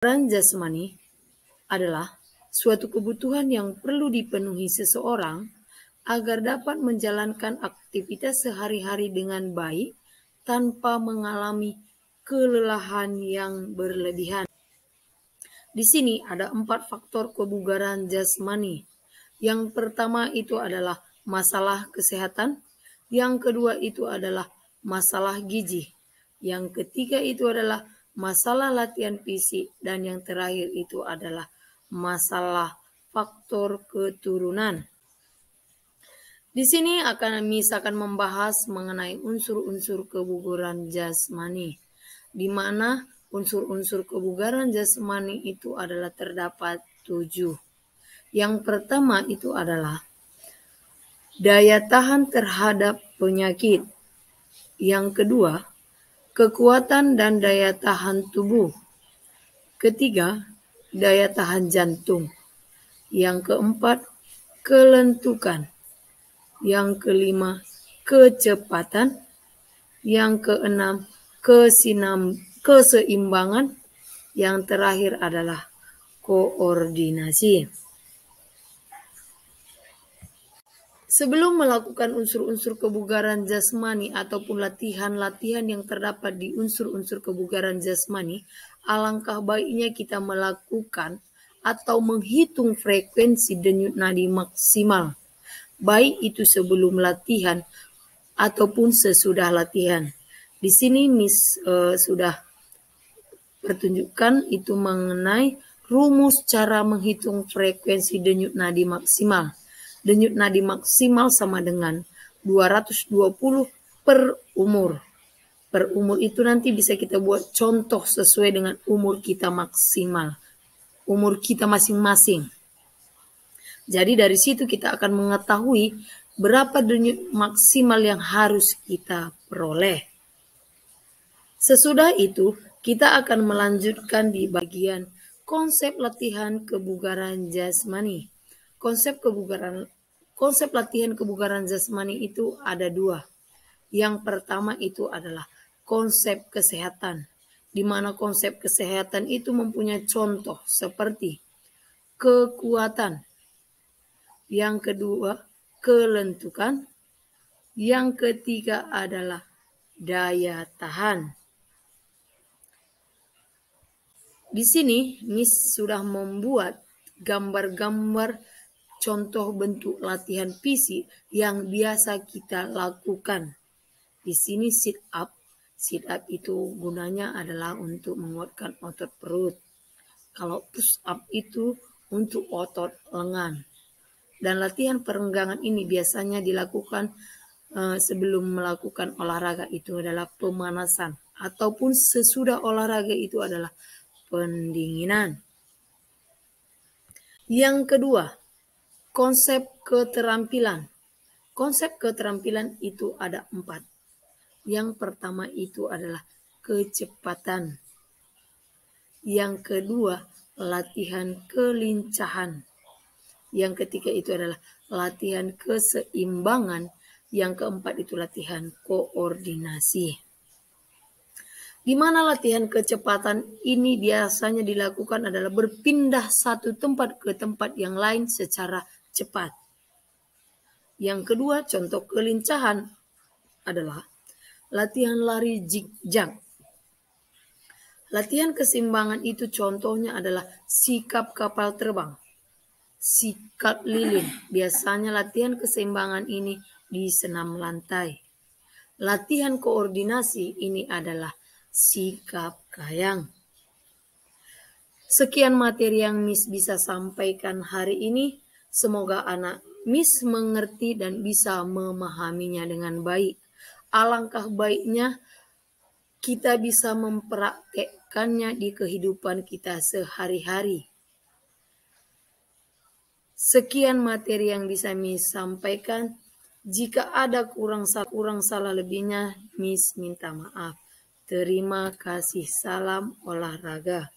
Kebugaran jasmani adalah suatu kebutuhan yang perlu dipenuhi seseorang agar dapat menjalankan aktivitas sehari-hari dengan baik tanpa mengalami kelelahan yang berlebihan. Di sini ada 4 faktor kebugaran jasmani. Yang pertama itu adalah masalah kesehatan, yang kedua itu adalah masalah gizi, yang ketiga itu adalah masalah latihan fisik, dan yang terakhir itu adalah masalah faktor keturunan. Di sini akan membahas mengenai unsur-unsur kebugaran jasmani, di mana unsur-unsur kebugaran jasmani itu adalah terdapat 7. Yang pertama itu adalah daya tahan terhadap penyakit. Yang kedua, kekuatan dan daya tahan tubuh. Ketiga, daya tahan jantung. Yang keempat, kelentukan. Yang kelima, kecepatan. Yang keenam, keseimbangan. Yang terakhir adalah koordinasi. Sebelum melakukan unsur-unsur kebugaran jasmani ataupun latihan-latihan yang terdapat di unsur-unsur kebugaran jasmani, alangkah baiknya kita melakukan atau menghitung frekuensi denyut nadi maksimal, baik itu sebelum latihan ataupun sesudah latihan. Di sini Miss sudah pertunjukkan itu mengenai rumus cara menghitung frekuensi denyut nadi maksimal. Denyut nadi maksimal sama dengan 220 per umur. Per umur itu nanti bisa kita buat contoh sesuai dengan umur kita maksimal. Umur kita masing-masing. Jadi dari situ kita akan mengetahui berapa denyut maksimal yang harus kita peroleh. Sesudah itu, kita akan melanjutkan di bagian konsep latihan kebugaran jasmani. Konsep latihan kebugaran jasmani itu ada 2. Yang pertama itu adalah konsep kesehatan, di mana konsep kesehatan itu mempunyai contoh seperti kekuatan. Yang kedua, kelentukan. Yang ketiga adalah daya tahan. Di sini Miss sudah membuat gambar-gambar contoh bentuk latihan fisik yang biasa kita lakukan. Di sini sit up. Sit up itu gunanya adalah untuk menguatkan otot perut. Kalau push up itu untuk otot lengan. Dan latihan perenggangan ini biasanya dilakukan sebelum melakukan olahraga, itu adalah pemanasan. Ataupun sesudah olahraga itu adalah pendinginan. Yang kedua, konsep keterampilan. Konsep keterampilan itu ada 4. Yang pertama itu adalah kecepatan. Yang kedua, latihan kelincahan. Yang ketiga itu adalah latihan keseimbangan. Yang keempat itu latihan koordinasi. Di mana latihan kecepatan ini biasanya dilakukan adalah berpindah satu tempat ke tempat yang lain secara cepat. Yang kedua, contoh kelincahan adalah latihan lari zigzag. Latihan keseimbangan itu contohnya adalah sikap kapal terbang, sikap lilin. Biasanya latihan keseimbangan ini di senam lantai. Latihan koordinasi ini adalah sikap kayang. Sekian materi yang Miss bisa sampaikan hari ini. Semoga anak Miss mengerti dan bisa memahaminya dengan baik. Alangkah baiknya kita bisa mempraktekkannya di kehidupan kita sehari-hari. Sekian materi yang bisa Miss sampaikan. Jika ada kurang salah lebihnya, Miss minta maaf. Terima kasih. Salam olahraga.